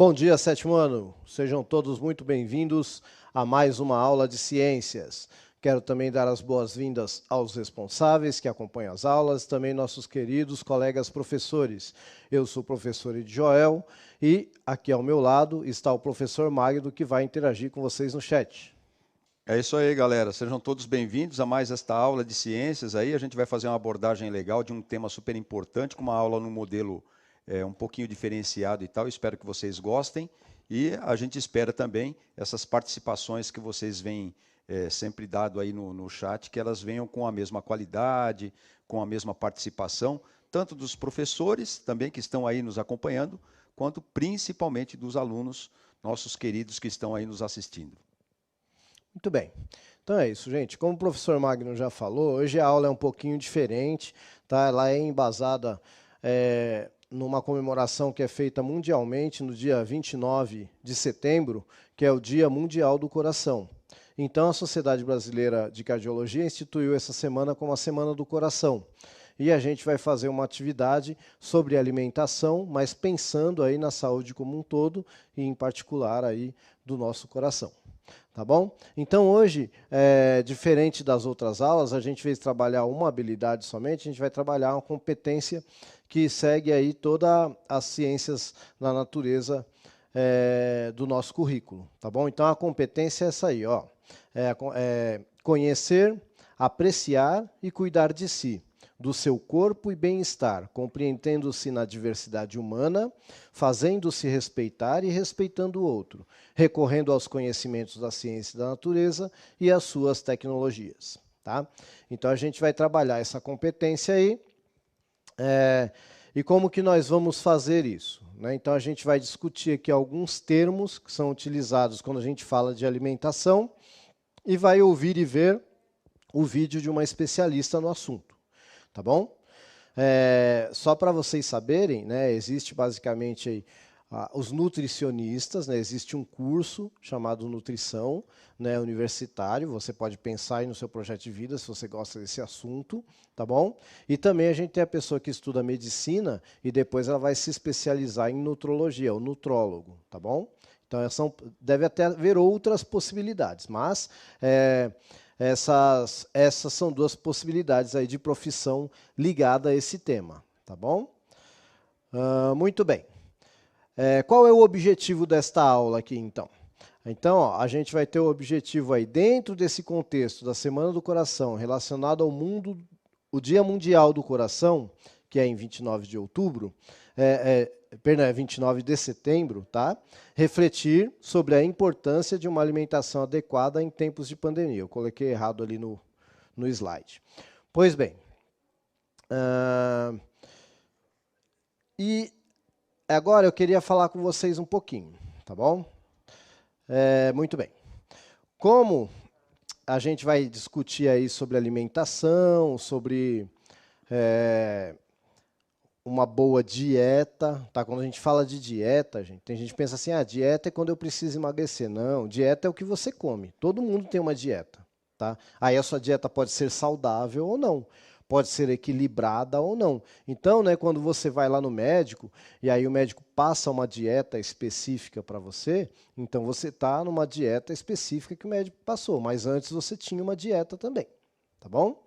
Bom dia, sétimo ano. Sejam todos muito bem-vindos a mais uma aula de ciências. Quero também dar as boas-vindas aos responsáveis que acompanham as aulas, também nossos queridos colegas professores. Eu sou o professor Joel e aqui ao meu lado está o professor Magno, que vai interagir com vocês no chat. É isso aí, galera. Sejam todos bem-vindos a mais esta aula de ciências. Aí a gente vai fazer uma abordagem legal de um tema super importante, com uma aula no modelo um pouquinho diferenciado e tal. Espero que vocês gostem. E a gente espera também essas participações que vocês vêm sempre dado aí no chat, que elas venham com a mesma qualidade, com a mesma participação, tanto dos professores também que estão aí nos acompanhando, quanto principalmente dos alunos, nossos queridos que estão aí nos assistindo. Muito bem. Então é isso, gente. Como o professor Magno já falou, hoje a aula é um pouquinho diferente, tá? Ela é embasada numa comemoração que é feita mundialmente no dia 29 de setembro, que é o Dia Mundial do Coração. Então, a Sociedade Brasileira de Cardiologia instituiu essa semana como a Semana do Coração. E a gente vai fazer uma atividade sobre alimentação, mas pensando aí na saúde como um todo e, em particular, aí do nosso coração. Tá bom? Então, hoje, diferente das outras aulas, a gente fez trabalhar uma habilidade somente, a gente vai trabalhar uma competência que segue aí todas as ciências da natureza do nosso currículo. Tá bom? Então, a competência é essa aí, ó. Conhecer, apreciar e cuidar de si, do seu corpo e bem-estar, compreendendo-se na diversidade humana, fazendo-se respeitar e respeitando o outro, recorrendo aos conhecimentos da ciência e da natureza e às suas tecnologias. Tá? Então, a gente vai trabalhar essa competência aí. E como que nós vamos fazer isso? Né? Então, a gente vai discutir aqui alguns termos que são utilizados quando a gente fala de alimentação e vai ouvir e ver o vídeo de uma especialista no assunto. Tá bom? Só para vocês saberem, né, existe basicamente aí, os nutricionistas, né, existe um curso chamado Nutrição, né, universitário, você pode pensar aí no seu projeto de vida se você gosta desse assunto, tá bom? E também a gente tem a pessoa que estuda medicina e depois ela vai se especializar em nutrologia, o nutrólogo, tá bom? Então deve até haver outras possibilidades, mas essas são duas possibilidades aí de profissão ligada a esse tema, tá bom? Muito bem. Qual é o objetivo desta aula aqui, então? Então, ó, a gente vai ter o objetivo aí, dentro desse contexto da Semana do Coração, relacionado ao mundo, o Dia Mundial do Coração, que é em 29 de outubro, 29 de setembro, tá? Refletir sobre a importância de uma alimentação adequada em tempos de pandemia. Eu coloquei errado ali no slide. Pois bem, e agora eu queria falar com vocês um pouquinho, tá bom? Muito bem. Como a gente vai discutir aí sobre alimentação, sobre uma boa dieta, tá? Quando a gente fala de dieta, tem gente que pensa assim, dieta é quando eu preciso emagrecer. Não, dieta é o que você come. Todo mundo tem uma dieta, tá? Aí a sua dieta pode ser saudável ou não, pode ser equilibrada ou não. Então, né, quando você vai lá no médico e aí o médico passa uma dieta específica para você, então você está numa dieta específica que o médico passou, mas antes você tinha uma dieta também, tá bom?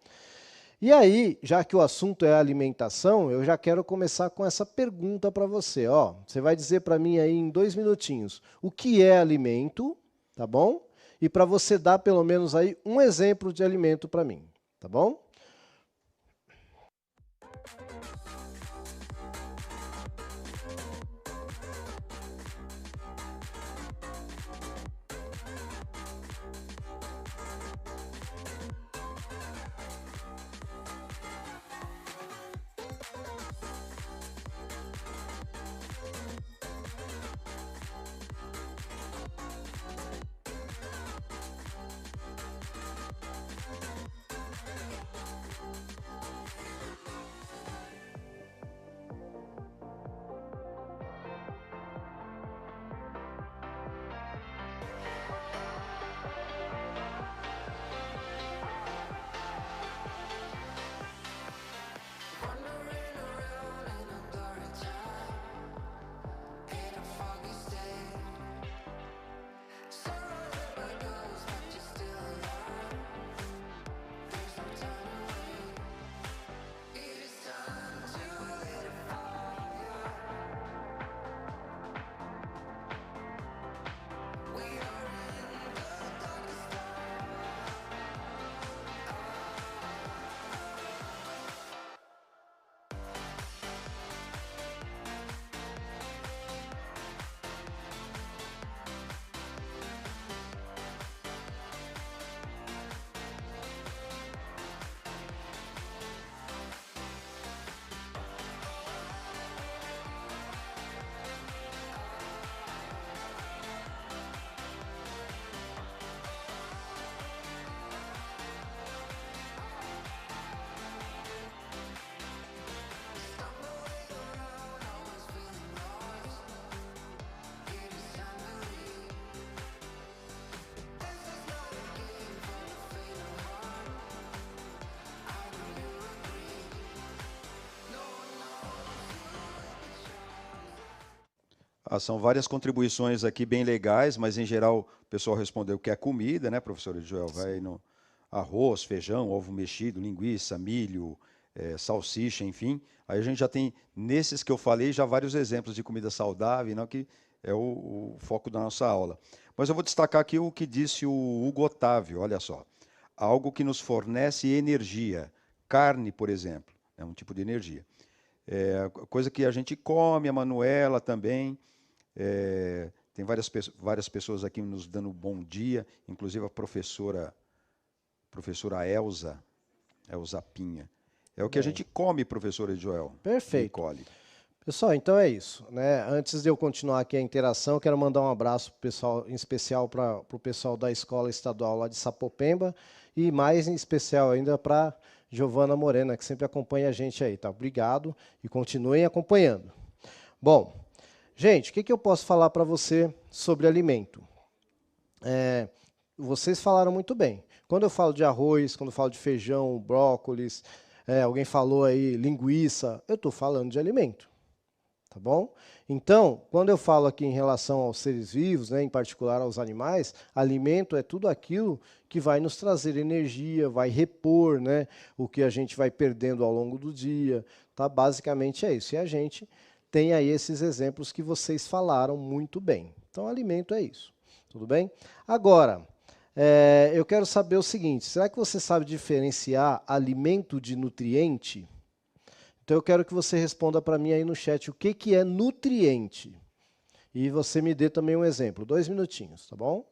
E aí, já que o assunto é alimentação, eu já quero começar com essa pergunta para você. Ó, você vai dizer para mim aí em 2 minutinhos o que é alimento, tá bom? E para você dar pelo menos aí um exemplo de alimento para mim, tá bom? São várias contribuições aqui bem legais, mas em geral o pessoal respondeu que é comida, né, professor Joel? Vai no arroz, feijão, ovo mexido, linguiça, milho, salsicha, enfim. Aí a gente já tem, nesses que eu falei, já vários exemplos de comida saudável, não, que é o foco da nossa aula. Mas eu vou destacar aqui o que disse o Hugo Otávio, olha só. Algo que nos fornece energia. Carne, por exemplo, é um tipo de energia. Coisa que a gente come, a Manuela também. Tem várias pessoas aqui nos dando bom dia, inclusive a professora Elza Pinha. É o que a gente come, professora Joel. Perfeito. Pessoal, então é isso, né? Antes de eu continuar aqui a interação, quero mandar um abraço pro pessoal, em especial para o pessoal da Escola Estadual lá de Sapopemba e mais em especial ainda para Giovana Morena, que sempre acompanha a gente aí, tá? Obrigado e continuem acompanhando. Bom, gente, o que eu posso falar para você sobre alimento? Vocês falaram muito bem. Quando eu falo de arroz, quando eu falo de feijão, brócolis, alguém falou aí linguiça, eu estou falando de alimento. Tá bom? Então, quando eu falo aqui em relação aos seres vivos, né, em particular aos animais, alimento é tudo aquilo que vai nos trazer energia, vai repor, né, o que a gente vai perdendo ao longo do dia. Tá? Basicamente é isso. E a gente tem aí esses exemplos que vocês falaram muito bem. Então, alimento é isso. Tudo bem? Agora, eu quero saber o seguinte, será que você sabe diferenciar alimento de nutriente? Então eu quero que você responda para mim aí no chat o que é nutriente. E você me dê também um exemplo. 2 minutinhos, tá bom?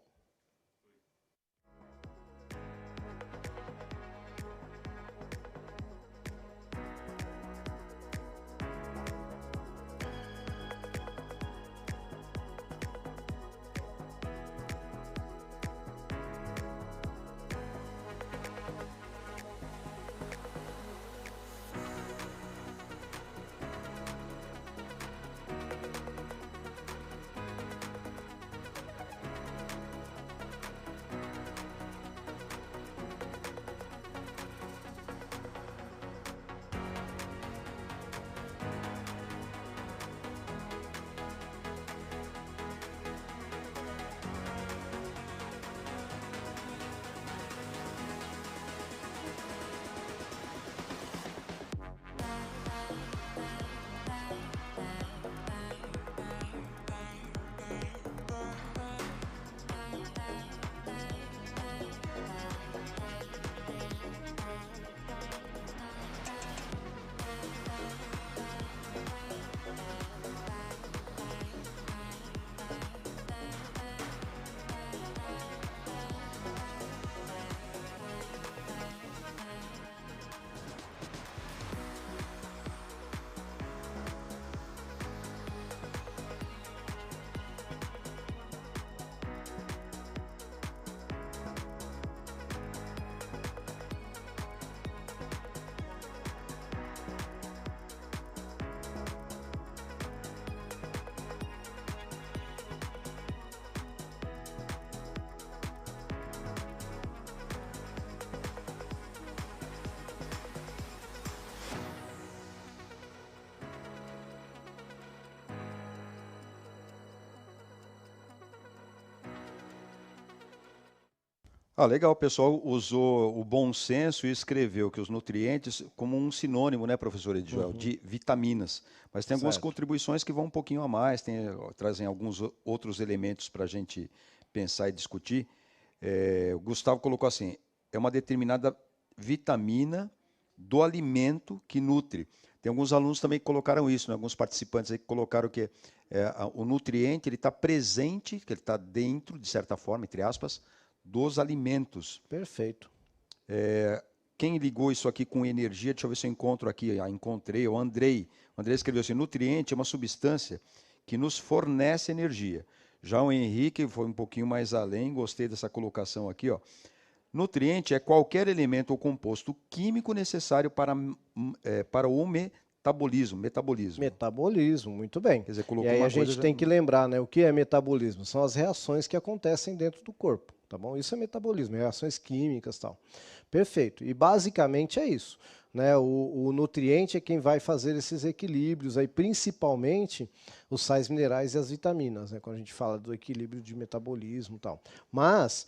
Legal, o pessoal usou o bom senso e escreveu que os nutrientes como um sinônimo, né, professor Edjoel, de vitaminas. Mas tem algumas contribuições que vão um pouquinho a mais, trazem alguns outros elementos para a gente pensar e discutir. O Gustavo colocou assim, é uma determinada vitamina do alimento que nutre. Tem alguns alunos também que colocaram isso, né? Alguns participantes aí que colocaram que o nutriente ele está presente, que ele está dentro, de certa forma, entre aspas, dos alimentos. Perfeito. Quem ligou isso aqui com energia, deixa eu ver se eu encontro aqui, encontrei, o Andrei. O Andrei escreveu assim, nutriente é uma substância que nos fornece energia. Já o Henrique foi um pouquinho mais além, gostei dessa colocação aqui, ó. Nutriente é qualquer elemento ou composto químico necessário para o metabolismo. Metabolismo, muito bem. Quer dizer, colocou e aí uma a gente tem que lembrar, né, o que é metabolismo? São as reações que acontecem dentro do corpo, tá bom? Isso é metabolismo, reações químicas e tal. Perfeito. E basicamente é isso. né? O nutriente é quem vai fazer esses equilíbrios, aí, principalmente os sais minerais e as vitaminas, né? Quando a gente fala do equilíbrio de metabolismo e tal. Mas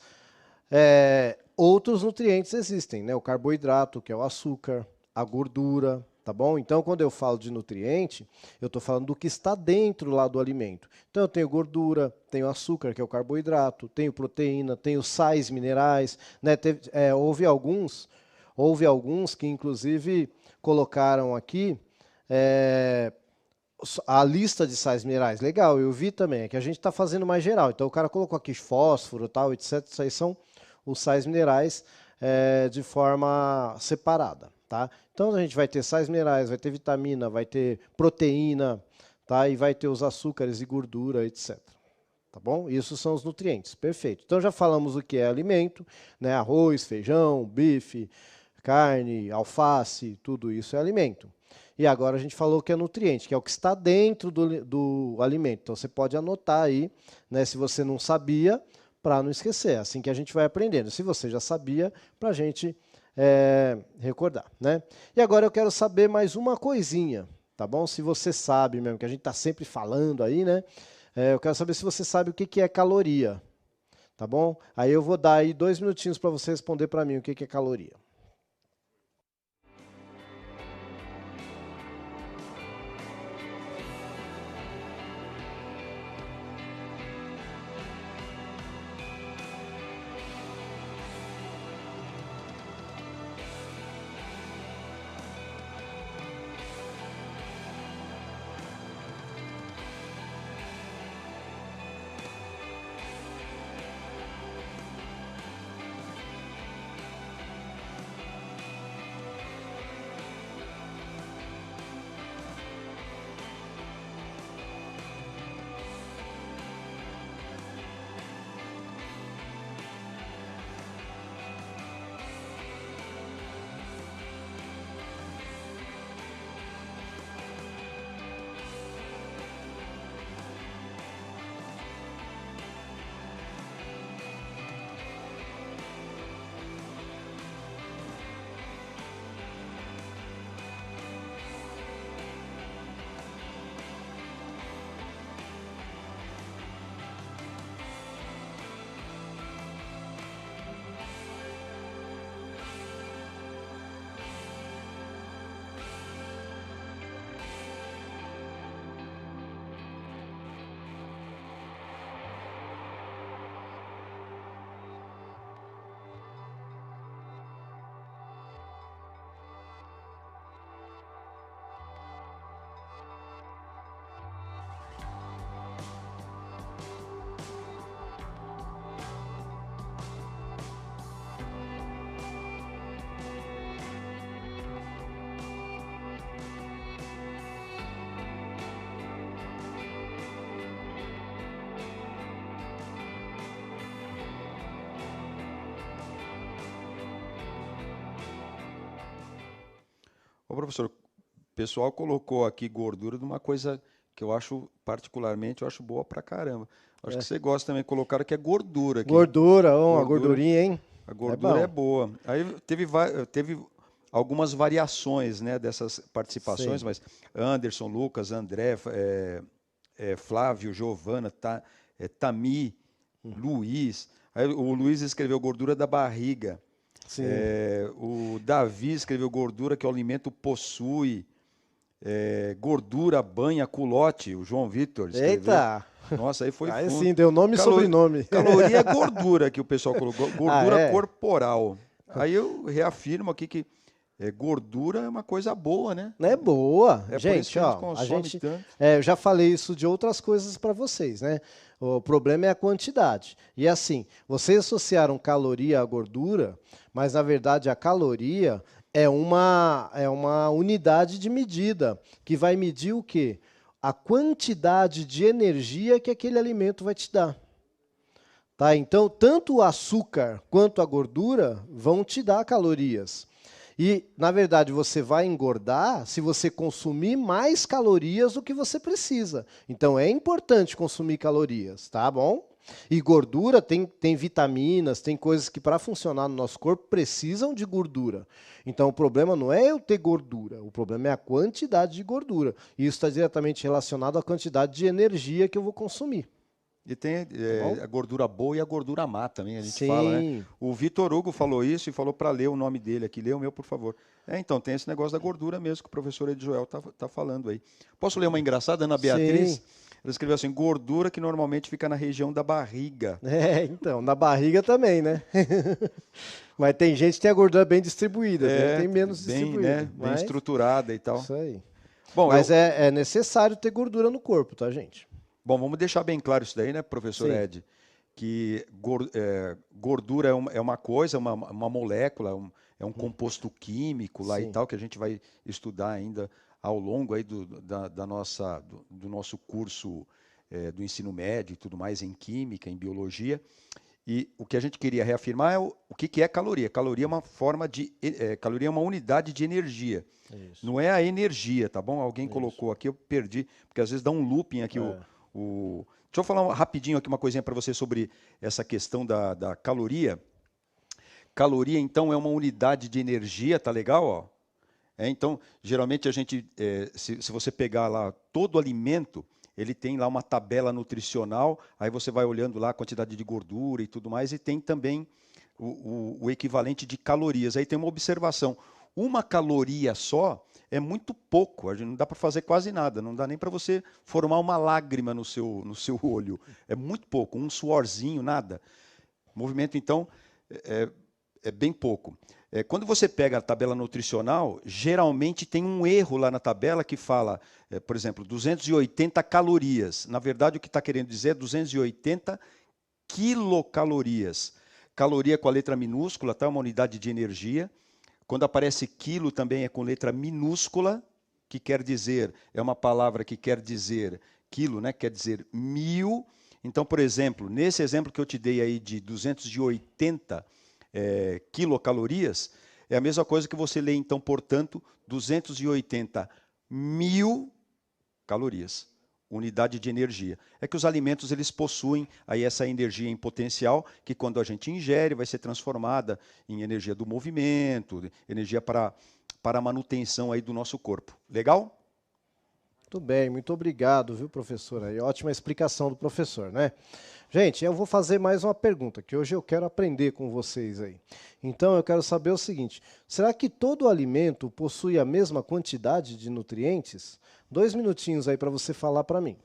outros nutrientes existem, né? O carboidrato, que é o açúcar, a gordura, tá bom? Então, quando eu falo de nutriente, eu estou falando do que está dentro lá do alimento. Então, eu tenho gordura, tenho açúcar, que é o carboidrato, tenho proteína, tenho sais minerais, né? Houve alguns que, inclusive, colocaram aqui a lista de sais minerais. Legal, eu vi também, é que a gente está fazendo mais geral. Então, o cara colocou aqui fósforo, tal, etc. Isso aí são os sais minerais de forma separada. Tá? Então, a gente vai ter sais minerais, vai ter vitamina, vai ter proteína, tá? E vai ter os açúcares e gordura, etc. Tá bom? Isso são os nutrientes. Perfeito. Então, já falamos o que é alimento, né? Arroz, feijão, bife, carne, alface, tudo isso é alimento. E agora a gente falou que é nutriente, que é o que está dentro do alimento. Então, você pode anotar aí, né, se você não sabia, para não esquecer. É assim que a gente vai aprendendo. Se você já sabia, para a gente recordar, né? E agora eu quero saber mais uma coisinha, tá bom? Se você sabe mesmo, que a gente está sempre falando aí, né? Eu quero saber se você sabe o que é caloria, tá bom? Aí eu vou dar aí 2 minutinhos para você responder para mim o que é caloria. Ô, professor, o pessoal colocou aqui gordura de uma coisa que eu acho, particularmente, eu acho boa pra caramba. Acho que você gosta também, colocaram que é gordura aqui. Gordura, uma gordurinha, hein? A gordura é boa. Aí teve algumas variações, né, dessas participações, Sim. mas Anderson, Lucas, André, Flávio, Giovana, Tami, Luiz. Aí o Luiz escreveu gordura da barriga. Sim. O Davi escreveu gordura que o alimento possui. Gordura, banha, culote. O João Vitor escreveu. Eita! Nossa, aí foi Aí fundo. sim, deu nome e sobrenome. Caloria é gordura que o pessoal colocou. Gordura corporal. Aí eu reafirmo aqui que gordura é uma coisa boa, né? É boa. Por isso Gente, que ó, consome tanto. eu já falei isso de outras coisas para vocês, né? O problema é a quantidade. E assim, vocês associaram caloria à gordura, mas na verdade a caloria é uma unidade de medida que vai medir o quê? A quantidade de energia que aquele alimento vai te dar. Tá? Então, tanto o açúcar quanto a gordura vão te dar calorias. E, na verdade, você vai engordar se você consumir mais calorias do que você precisa. Então, é importante consumir calorias, tá bom? E gordura tem vitaminas, tem coisas que para funcionar no nosso corpo precisam de gordura. Então o problema não é eu ter gordura, o problema é a quantidade de gordura. E isso está diretamente relacionado à quantidade de energia que eu vou consumir. E tem a gordura boa e a gordura má também, a gente Sim. fala, né? O Vitor Hugo falou isso e falou para ler o nome dele aqui. Lê o meu, por favor. Então, tem esse negócio da gordura mesmo que o professor Edjoel tá falando aí. Posso ler uma engraçada, Ana Beatriz? Sim. Ela escreveu assim, gordura que normalmente fica na região da barriga. Então, na barriga também, né? Mas tem gente que tem a gordura bem distribuída, tem menos bem, distribuída. né? Bem estruturada e tal. Isso aí. Bom, mas é necessário ter gordura no corpo, tá, gente? Bom, vamos deixar bem claro isso daí, né, professor Sim. Ed? Que gordura é uma coisa, uma molécula, é um composto químico lá e tal, que a gente vai estudar ainda ao longo aí do nosso curso do ensino médio e tudo mais em química, em biologia. E o que a gente queria reafirmar é o que é caloria. Caloria é uma forma de caloria é uma unidade de energia. Isso. Não é a energia, tá bom? Alguém colocou aqui, eu perdi, porque às vezes dá um looping aqui Deixa eu falar rapidinho aqui uma coisinha para você sobre essa questão da caloria. Caloria, então, é uma unidade de energia, tá legal? Ó? Então, geralmente a gente, se você pegar lá todo alimento, ele tem lá uma tabela nutricional, aí você vai olhando lá a quantidade de gordura e tudo mais, e tem também o equivalente de calorias. Aí tem uma observação. Uma caloria só é muito pouco, a gente não dá para fazer quase nada, não dá nem para você formar uma lágrima no seu olho. É muito pouco, um suorzinho, nada. O movimento, então, é bem pouco. Quando você pega a tabela nutricional, geralmente tem um erro lá na tabela que fala, por exemplo, 280 calorias. Na verdade, o que está querendo dizer é 280 quilocalorias. Caloria com a letra minúscula, tá? Uma unidade de energia. Quando aparece quilo também é com letra minúscula, que quer dizer, é uma palavra que quer dizer quilo, né? Quer dizer 1000. Então, por exemplo, nesse exemplo que eu te dei aí de 280 quilocalorias, é a mesma coisa que você lê, então, portanto, 280 mil calorias. Unidade de energia. É que os alimentos eles possuem aí essa energia em potencial que quando a gente ingere vai ser transformada em energia do movimento, energia para a manutenção aí do nosso corpo. Legal? Muito bem, muito obrigado, viu, professor? Aí, ótima explicação do professor, né? Gente, eu vou fazer mais uma pergunta, que hoje eu quero aprender com vocês aí. Então, eu quero saber o seguinte, será que todo alimento possui a mesma quantidade de nutrientes? 2 minutinhos aí para você falar para mim.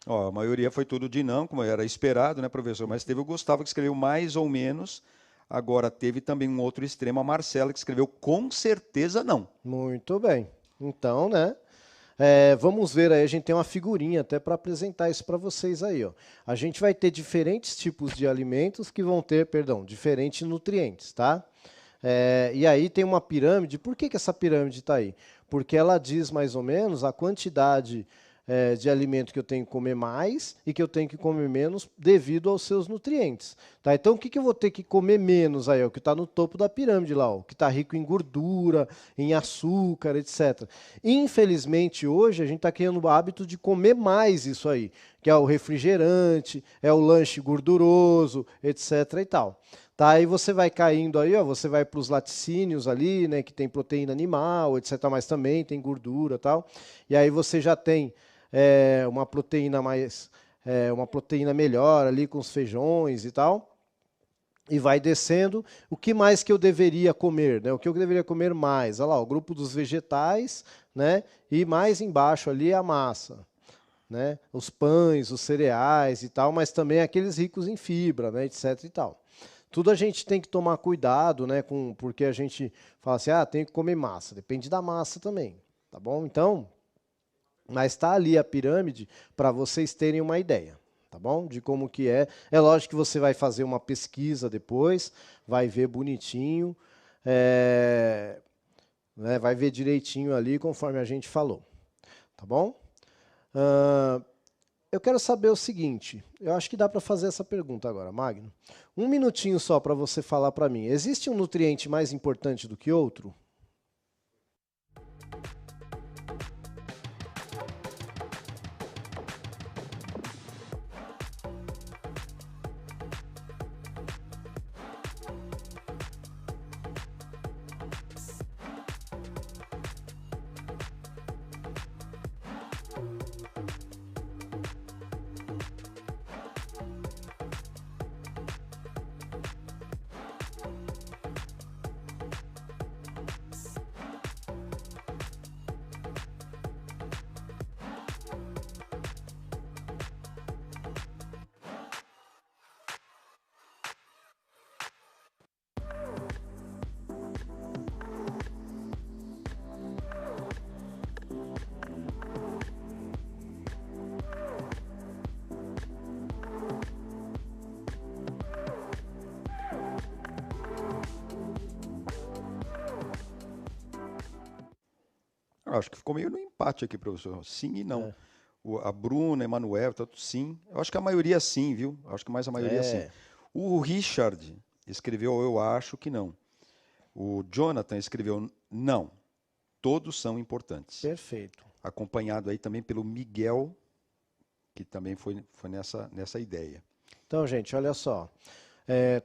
Ó, a maioria foi tudo de não, como era esperado, né, professor? Mas teve o Gustavo que escreveu mais ou menos. Agora teve também um outro extremo, a Marcela, que escreveu com certeza não. Muito bem. Então, né? Vamos ver aí, a gente tem uma figurinha até para apresentar isso para vocês aí. Ó. A gente vai ter diferentes tipos de alimentos que vão ter, diferentes nutrientes, tá? E aí tem uma pirâmide. Por que essa pirâmide está aí? Porque ela diz mais ou menos a quantidade de alimento que eu tenho que comer mais e que eu tenho que comer menos devido aos seus nutrientes. Tá? Então, o que eu vou ter que comer menos aí? O que está no topo da pirâmide lá, ó, o que está rico em gordura, em açúcar, etc. Infelizmente, hoje, a gente está criando o hábito de comer mais isso aí, que é o refrigerante, é o lanche gorduroso, etc. e tal. Tá, aí você vai caindo aí, ó, você vai para os laticínios ali, né, que tem proteína animal, etc., mas também tem gordura e tal. E aí você já tem uma proteína uma proteína melhor ali com os feijões e tal. E vai descendo. O que mais que eu deveria comer, né? O que eu deveria comer mais? Olha lá, o grupo dos vegetais, né? E mais embaixo ali a massa, né? Os pães, os cereais e tal, mas também aqueles ricos em fibra, né? Etc. e tal. Tudo a gente tem que tomar cuidado, né? Porque a gente fala assim, tem que comer massa. Depende da massa também, tá bom? Então, mas está ali a pirâmide para vocês terem uma ideia, tá bom? De como que é. É lógico que você vai fazer uma pesquisa depois, vai ver bonitinho, né? Vai ver direitinho ali conforme a gente falou, tá bom? Eu quero saber o seguinte, eu acho que dá para fazer essa pergunta agora, Magno. Um minutinho só para você falar para mim. Existe um nutriente mais importante do que outro? Acho que ficou meio no empate aqui, professor. Sim e não. A Bruna, Emanuel, tanto sim. Eu acho que a maioria sim, viu? Acho que mais a maioria sim. O Richard escreveu eu acho que não. O Jonathan escreveu não. Todos são importantes. Perfeito. Acompanhado aí também pelo Miguel, que também foi nessa ideia. Então, gente, olha só.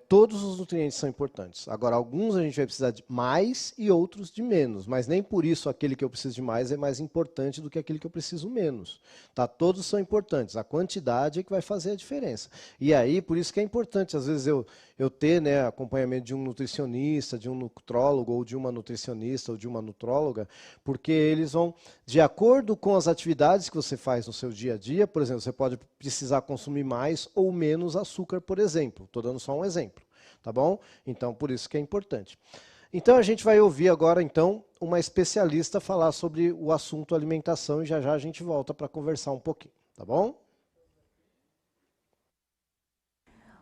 Todos os nutrientes são importantes. Agora, alguns a gente vai precisar de mais e outros de menos, mas nem por isso aquele que eu preciso de mais é mais importante do que aquele que eu preciso menos. Tá? Todos são importantes, a quantidade é que vai fazer a diferença. E aí, por isso que é importante, às vezes, eu ter, né, acompanhamento de um nutricionista, de um nutrólogo, ou de uma nutricionista, ou de uma nutróloga, porque eles vão, de acordo com as atividades que você faz no seu dia a dia, por exemplo, você pode precisar consumir mais ou menos açúcar, por exemplo. Estou dando só um exemplo, tá bom? Então, por isso que é importante. Então, a gente vai ouvir agora, então, uma especialista falar sobre o assunto alimentação e já já a gente volta para conversar um pouquinho, tá bom?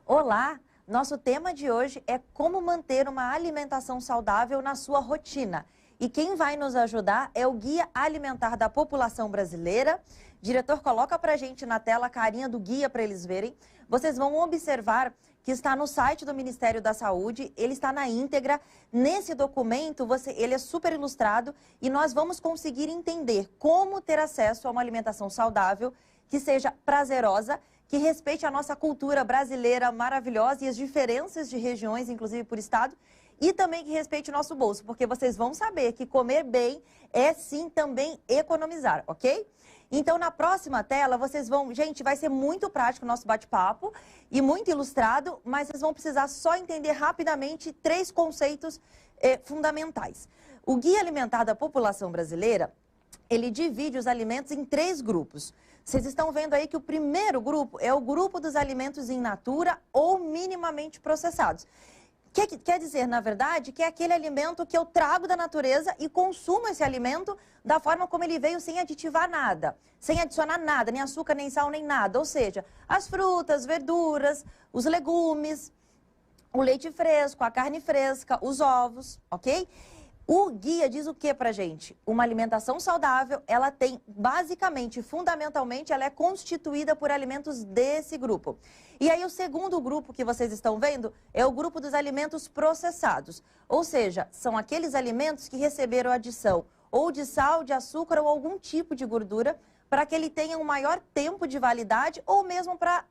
Olá! Nosso tema de hoje é como manter uma alimentação saudável na sua rotina. E quem vai nos ajudar é o Guia Alimentar da População Brasileira. Diretor, coloca pra gente na tela a carinha do guia para eles verem. Vocês vão observar que está no site do Ministério da Saúde, ele está na íntegra. Nesse documento, ele é super ilustrado e nós vamos conseguir entender como ter acesso a uma alimentação saudável, que seja prazerosa, que respeite a nossa cultura brasileira maravilhosa e as diferenças de regiões, inclusive por estado, e também que respeite o nosso bolso, porque vocês vão saber que comer bem é sim também economizar, ok? Então, na próxima tela, vocês vão... Gente, vai ser muito prático o nosso bate-papo e muito ilustrado, mas vocês vão precisar só entender rapidamente 3 conceitos fundamentais. O Guia Alimentar da População Brasileira, ele divide os alimentos em 3 grupos. Vocês estão vendo aí que o primeiro grupo é o grupo dos alimentos in natura ou minimamente processados. Quer dizer, na verdade, que é aquele alimento que eu trago da natureza e consumo esse alimento da forma como ele veio, sem aditivar nada, sem adicionar nada, nem açúcar, nem sal, nem nada. Ou seja, as frutas, verduras, os legumes, o leite fresco, a carne fresca, os ovos, ok? O guia diz o que pra gente? Uma alimentação saudável, ela tem basicamente, fundamentalmente, ela é constituída por alimentos desse grupo. E aí o segundo grupo que vocês estão vendo é o grupo dos alimentos processados. Ou seja, são aqueles alimentos que receberam adição ou de sal, de açúcar ou algum tipo de gordura para que ele tenha um maior tempo de validade ou mesmo para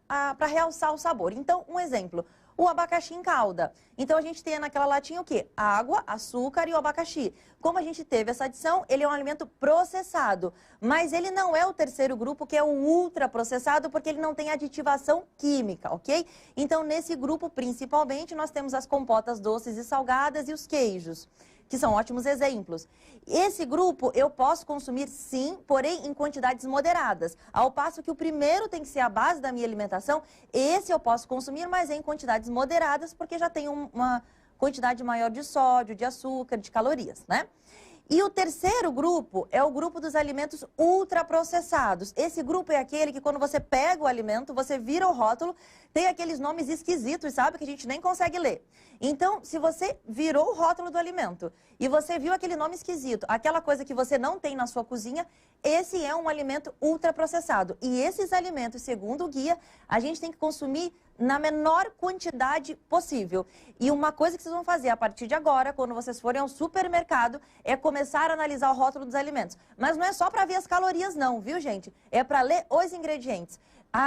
realçar o sabor. Então, um exemplo, o abacaxi em calda. Então, a gente tem naquela latinha o quê? Água, açúcar e o abacaxi. Como a gente teve essa adição, ele é um alimento processado, mas ele não é o terceiro grupo, que é o ultraprocessado, porque ele não tem aditivação química, ok? Então, nesse grupo, principalmente, nós temos as compotas doces e salgadas e os queijos, que são ótimos exemplos. Esse grupo eu posso consumir sim, porém em quantidades moderadas. Ao passo que o primeiro tem que ser a base da minha alimentação, esse eu posso consumir, mas em quantidades moderadas, porque já tem uma quantidade maior de sódio, de açúcar, de calorias, né? E o terceiro grupo é o grupo dos alimentos ultraprocessados. Esse grupo é aquele que quando você pega o alimento, você vira o rótulo, tem aqueles nomes esquisitos, sabe, que a gente nem consegue ler. Então, se você virou o rótulo do alimento e você viu aquele nome esquisito, aquela coisa que você não tem na sua cozinha, esse é um alimento ultraprocessado. E esses alimentos, segundo o guia, a gente tem que consumir na menor quantidade possível. E uma coisa que vocês vão fazer a partir de agora, quando vocês forem ao supermercado, é começar a analisar o rótulo dos alimentos. Mas não é só para ver as calorias não, viu, gente? É para ler os ingredientes.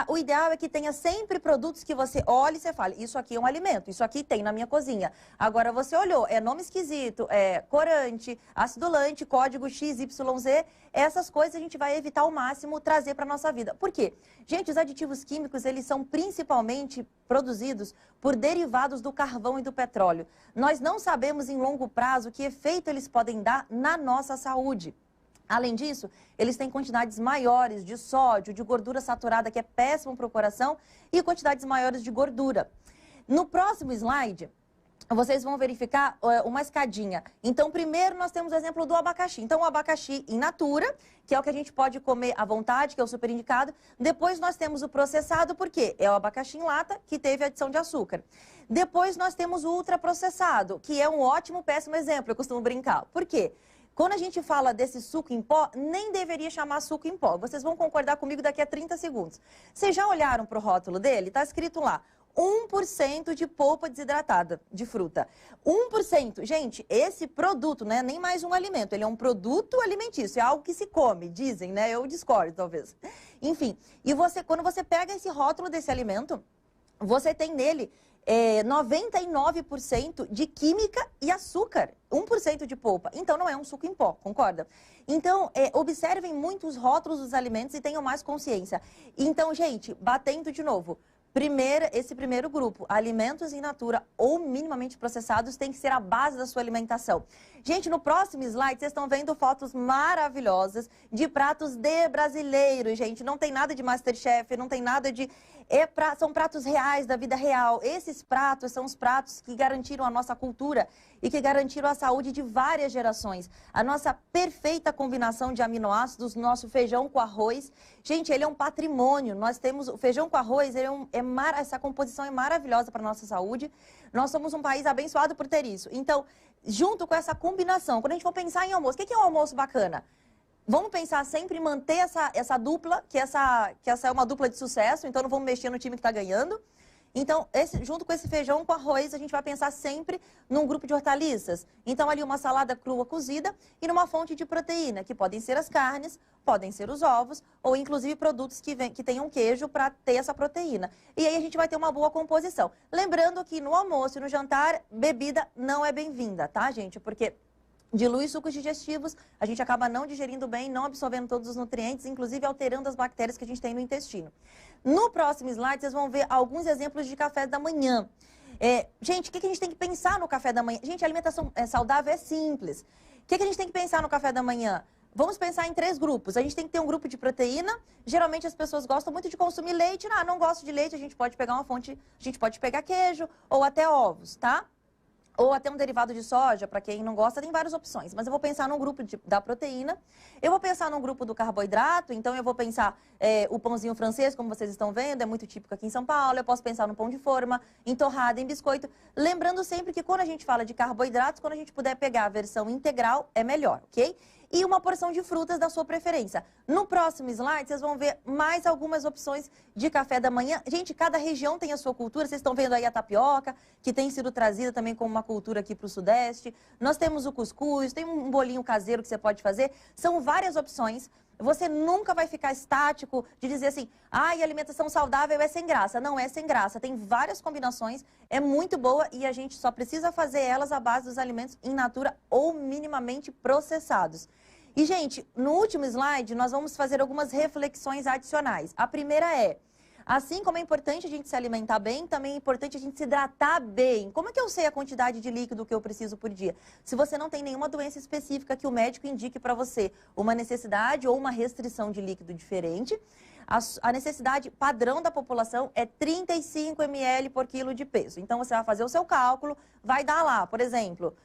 O ideal é que tenha sempre produtos que você olhe e você fale, isso aqui é um alimento, isso aqui tem na minha cozinha. Agora você olhou, é nome esquisito, é corante, acidulante, código XYZ, essas coisas a gente vai evitar ao máximo trazer para a nossa vida. Por quê? Gente, os aditivos químicos, eles são principalmente produzidos por derivados do carvão e do petróleo. Nós não sabemos em longo prazo que efeito eles podem dar na nossa saúde. Além disso, eles têm quantidades maiores de sódio, de gordura saturada, que é péssimo para o coração, e quantidades maiores de gordura. No próximo slide, vocês vão verificar uma escadinha. Então, primeiro nós temos o exemplo do abacaxi. Então, o abacaxi in natura, que é o que a gente pode comer à vontade, que é o super indicado. Depois nós temos o processado, porque é o abacaxi em lata, que teve adição de açúcar. Depois nós temos o ultraprocessado, que é um ótimo, péssimo exemplo, eu costumo brincar. Por quê? Quando a gente fala desse suco em pó, nem deveria chamar suco em pó. Vocês vão concordar comigo daqui a 30 segundos. Vocês já olharam para o rótulo dele? Está escrito lá, 1% de polpa desidratada de fruta. 1%. Gente, esse produto não é nem mais um alimento, ele é um produto alimentício, é algo que se come, dizem, né? Eu discordo, talvez. Enfim, e quando você pega esse rótulo desse alimento, você tem nele 99% de química e açúcar, 1% de polpa. Então, não é um suco em pó, concorda? Então, observem muito os rótulos dos alimentos e tenham mais consciência. Então, gente, batendo de novo, esse primeiro grupo, alimentos in natura ou minimamente processados, tem que ser a base da sua alimentação. Gente, no próximo slide, vocês estão vendo fotos maravilhosas de pratos de brasileiro, gente. Não tem nada de Masterchef, não tem nada de... são pratos reais, da vida real. Esses pratos são os pratos que garantiram a nossa cultura e que garantiram a saúde de várias gerações. A nossa perfeita combinação de aminoácidos, nosso feijão com arroz. Gente, ele é um patrimônio. Nós temos o feijão com arroz, essa composição é maravilhosa para a nossa saúde. Nós somos um país abençoado por ter isso. Então, junto com essa combinação, quando a gente for pensar em almoço, o que é um almoço bacana? Vamos pensar sempre em manter essa dupla, que essa é uma dupla de sucesso, então não vamos mexer no time que está ganhando. Então, junto com esse feijão com arroz, a gente vai pensar sempre num grupo de hortaliças. Então, ali uma salada crua cozida e numa fonte de proteína, que podem ser as carnes, podem ser os ovos, ou inclusive produtos que tenham queijo para ter essa proteína. E aí a gente vai ter uma boa composição. Lembrando que no almoço e no jantar, bebida não é bem-vinda, tá, gente? Porque dilui sucos digestivos, a gente acaba não digerindo bem, não absorvendo todos os nutrientes, inclusive alterando as bactérias que a gente tem no intestino. No próximo slide, vocês vão ver alguns exemplos de café da manhã. Gente, o que a gente tem que pensar no café da manhã? Gente, a alimentação saudável é simples. O que a gente tem que pensar no café da manhã? Vamos pensar em 3 grupos. A gente tem que ter um grupo de proteína. Geralmente as pessoas gostam muito de consumir leite. Não gosto de leite, a gente pode pegar uma fonte, a gente pode pegar queijo ou até ovos, tá? Ou até um derivado de soja, para quem não gosta, tem várias opções. Mas eu vou pensar num grupo da proteína, eu vou pensar num grupo do carboidrato, então eu vou pensar o pãozinho francês, como vocês estão vendo, é muito típico aqui em São Paulo, eu posso pensar no pão de forma, em torrada, em biscoito. Lembrando sempre que quando a gente fala de carboidratos, quando a gente puder pegar a versão integral, é melhor, ok? E uma porção de frutas da sua preferência. No próximo slide, vocês vão ver mais algumas opções de café da manhã. Gente, cada região tem a sua cultura. Vocês estão vendo aí a tapioca, que tem sido trazida também como uma cultura aqui para o Sudeste. Nós temos o cuscuz, tem um bolinho caseiro que você pode fazer. São várias opções. Você nunca vai ficar estático de dizer assim, ah, e alimentação saudável é sem graça. Não é sem graça, tem várias combinações, é muito boa e a gente só precisa fazer elas à base dos alimentos in natura ou minimamente processados. E, gente, no último slide, nós vamos fazer algumas reflexões adicionais. A primeira é, assim como é importante a gente se alimentar bem, também é importante a gente se hidratar bem. Como é que eu sei a quantidade de líquido que eu preciso por dia? Se você não tem nenhuma doença específica que o médico indique para você uma necessidade ou uma restrição de líquido diferente, a necessidade padrão da população é 35 ml por quilo de peso. Então, você vai fazer o seu cálculo, vai dar lá, por exemplo,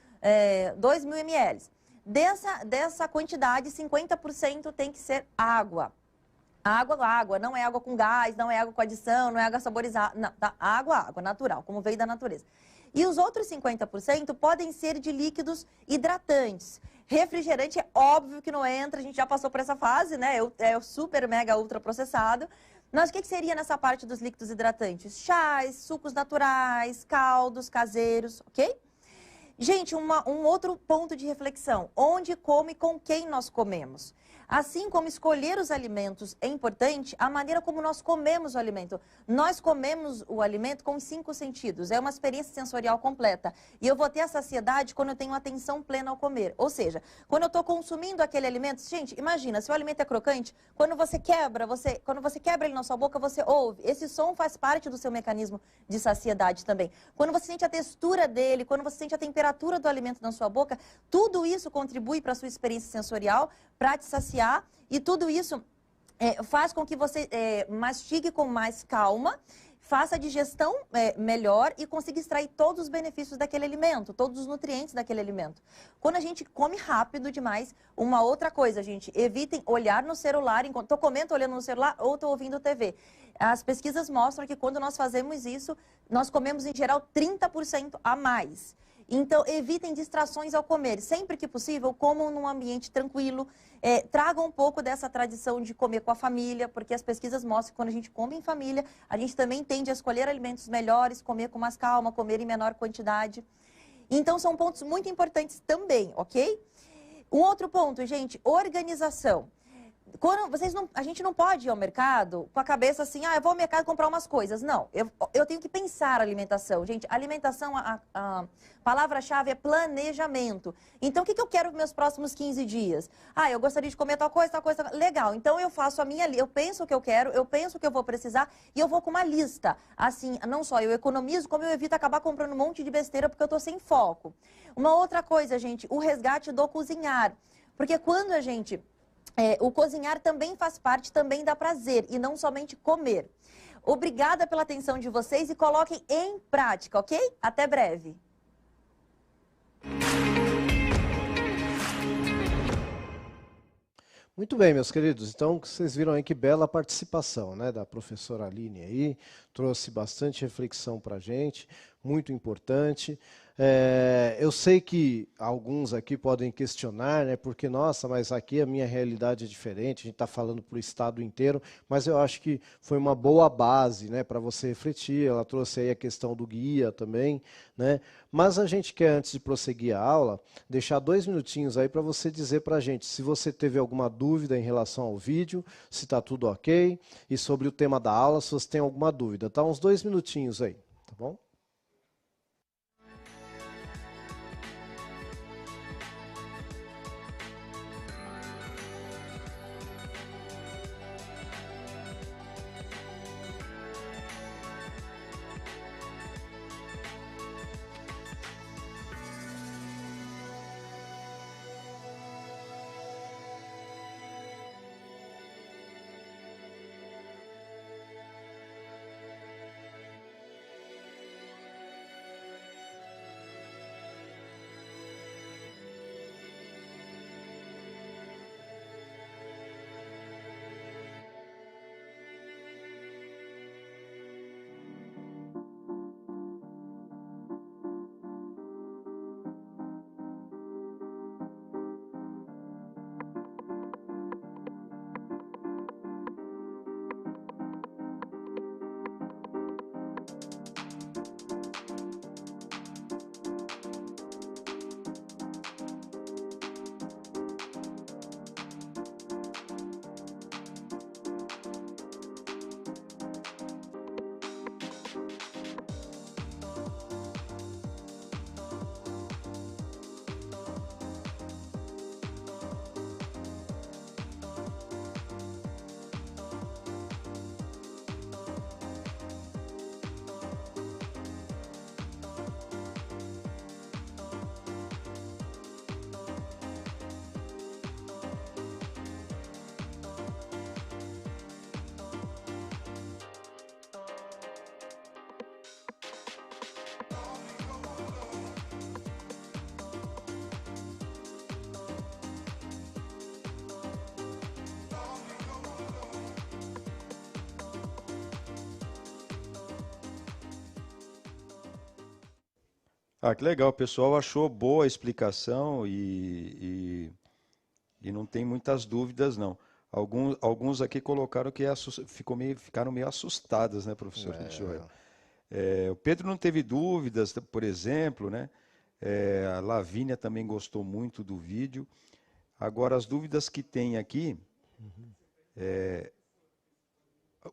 2.000 ml. Dessa quantidade, 50% tem que ser água. Água, não é água com gás, não é água com adição, não é água saborizada, não, tá? Água natural, como veio da natureza. E os outros 50% podem ser de líquidos hidratantes. Refrigerante é óbvio que não entra, a gente já passou por essa fase, né? É o super, mega, ultra processado. Mas o que seria nessa parte dos líquidos hidratantes? Chás, sucos naturais, caldos caseiros, ok? Gente, um outro ponto de reflexão, onde, como e com quem nós comemos. Assim como escolher os alimentos é importante, a maneira como nós comemos o alimento. Nós comemos o alimento com os 5 sentidos, é uma experiência sensorial completa. E eu vou ter a saciedade quando eu tenho atenção plena ao comer. Ou seja, quando eu estou consumindo aquele alimento, gente, imagina, se o alimento é crocante, quando você quebra ele na sua boca, você ouve. Esse som faz parte do seu mecanismo de saciedade também. Quando você sente a textura dele, quando você sente a temperatura do alimento na sua boca, tudo isso contribui para a sua experiência sensorial, para te saciar, e tudo isso faz com que você mastigue com mais calma, faça a digestão melhor e consiga extrair todos os benefícios daquele alimento, todos os nutrientes daquele alimento. Quando a gente come rápido demais, uma outra coisa, gente, evitem olhar no celular, enquanto estou comendo, olhando no celular ou estou ouvindo TV. As pesquisas mostram que quando nós fazemos isso, nós comemos em geral 30% a mais. Então, evitem distrações ao comer. Sempre que possível, comam num ambiente tranquilo. Tragam um pouco dessa tradição de comer com a família, porque as pesquisas mostram que quando a gente come em família, a gente também tende a escolher alimentos melhores, comer com mais calma, comer em menor quantidade. Então, são pontos muito importantes também, ok? Um outro ponto, gente, organização. A gente não pode ir ao mercado com a cabeça assim, eu vou ao mercado comprar umas coisas. Não, eu tenho que pensar a alimentação. Gente, alimentação, a palavra-chave é planejamento. Então, o que eu quero nos meus próximos 15 dias? Eu gostaria de comer tal coisa, tal coisa. Legal, então eu faço a minha lista, eu penso o que eu quero, eu penso o que eu vou precisar e eu vou com uma lista. Assim, não só eu economizo, como eu evito acabar comprando um monte de besteira porque eu estou sem foco. Uma outra coisa, gente, o resgate do cozinhar. Porque quando a gente... o cozinhar também faz parte, também dá prazer, e não somente comer. Obrigada pela atenção de vocês e coloquem em prática, ok? Até breve. Muito bem, meus queridos. Então, vocês viram aí que bela participação, né, da professora Aline aí. Trouxe bastante reflexão para a gente, muito importante. Eu sei que alguns aqui podem questionar, né, porque, nossa, mas aqui a minha realidade é diferente, a gente está falando para o estado inteiro, mas eu acho que foi uma boa base, né, para você refletir. Ela trouxe aí a questão do guia também, né, mas a gente quer, antes de prosseguir a aula, deixar 2 minutinhos aí para você dizer para a gente se você teve alguma dúvida em relação ao vídeo, se está tudo ok, e sobre o tema da aula, se você tem alguma dúvida. Tá, uns 2 minutinhos aí, tá bom? Ah, que legal, o pessoal achou boa a explicação e não tem muitas dúvidas, não. Alguns aqui colocaram que ficaram meio assustadas, né, professor Joel? O Pedro não teve dúvidas, por exemplo, né? A Lavínia também gostou muito do vídeo. Agora, as dúvidas que tem aqui...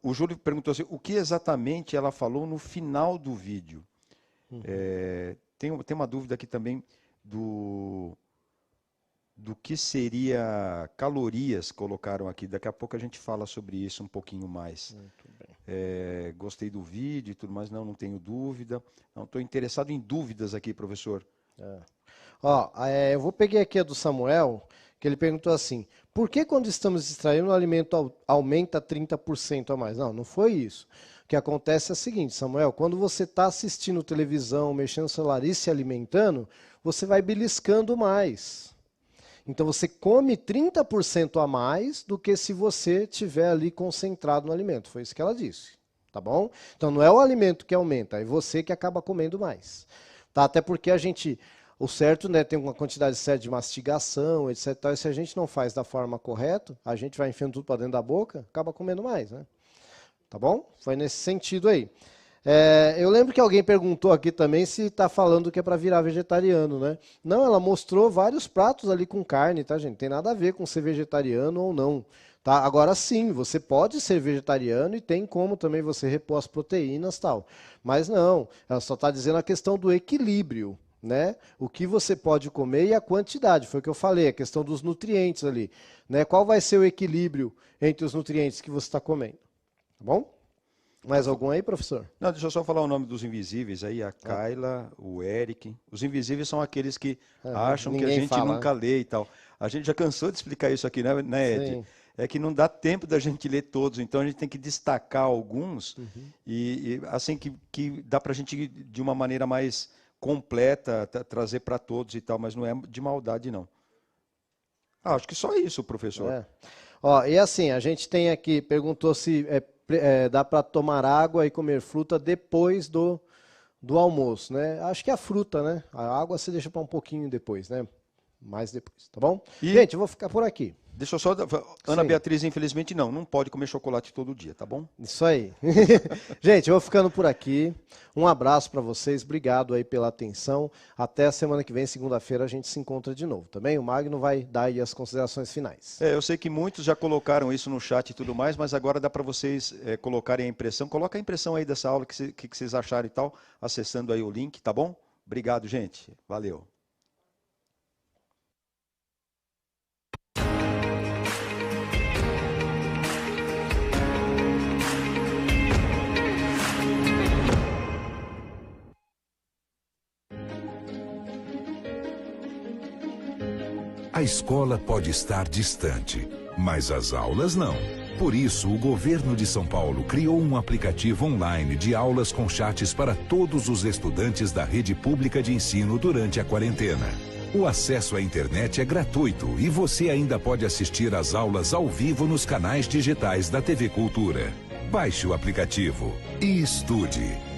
o Júlio perguntou assim, o que exatamente ela falou no final do vídeo? Tem uma dúvida aqui também do que seria calorias, colocaram aqui. Daqui a pouco a gente fala sobre isso um pouquinho mais. Muito bem. Gostei do vídeo e tudo mais, não tenho dúvida. Não estou interessado em dúvidas aqui, professor. Eu vou pegar aqui a do Samuel, que ele perguntou assim, por que quando estamos extraindo o alimento aumenta 30% a mais? Não foi isso. O que acontece é o seguinte, Samuel, quando você está assistindo televisão, mexendo no celular e se alimentando, você vai beliscando mais. Então você come 30% a mais do que se você estiver ali concentrado no alimento. Foi isso que ela disse, tá bom? Então não é o alimento que aumenta, é você que acaba comendo mais. Tá? Até porque o certo, né, tem uma quantidade certa de mastigação, etc. E se a gente não faz da forma correta, a gente vai enfiando tudo para dentro da boca, acaba comendo mais, né? Tá bom? Foi nesse sentido aí. Eu lembro que alguém perguntou aqui também se está falando que é para virar vegetariano, né? Não, ela mostrou vários pratos ali com carne, tá, gente? Não tem nada a ver com ser vegetariano ou não. Tá? Agora sim, você pode ser vegetariano e tem como também você repor as proteínas e tal. Mas não, ela só está dizendo a questão do equilíbrio, né? O que você pode comer e a quantidade, foi o que eu falei, a questão dos nutrientes ali, né? Qual vai ser o equilíbrio entre os nutrientes que você está comendo, tá bom? Mais algum aí, professor? Não, deixa eu só falar o nome dos invisíveis aí, a Kayla, o Eric. Os invisíveis são aqueles que acham que a gente nunca lê e tal. A gente já cansou de explicar isso aqui, né, Ed? Sim. É que não dá tempo da gente ler todos, então a gente tem que destacar alguns e assim que dá para a gente, de uma maneira mais completa, trazer para todos e tal, mas não é de maldade, não. Acho que só isso, professor. E assim, a gente tem aqui, perguntou se dá para tomar água e comer fruta depois do almoço, né? Acho que a fruta, né? A água você deixa para um pouquinho depois, né? Mais depois, tá bom? Gente, eu vou ficar por aqui. Deixa eu só... Ana Beatriz, infelizmente, não pode comer chocolate todo dia, tá bom? Isso aí. Gente, eu vou ficando por aqui. Um abraço para vocês, obrigado aí pela atenção. Até a semana que vem, segunda-feira, a gente se encontra de novo, tá bem? O Magno vai dar aí as considerações finais. Eu sei que muitos já colocaram isso no chat e tudo mais, mas agora dá para vocês colocarem a impressão. Coloca a impressão aí dessa aula, que vocês acharam e tal, acessando aí o link, tá bom? Obrigado, gente. Valeu. A escola pode estar distante, mas as aulas não. Por isso, o governo de São Paulo criou um aplicativo online de aulas com chats para todos os estudantes da rede pública de ensino durante a quarentena. O acesso à internet é gratuito e você ainda pode assistir às aulas ao vivo nos canais digitais da TV Cultura. Baixe o aplicativo e estude.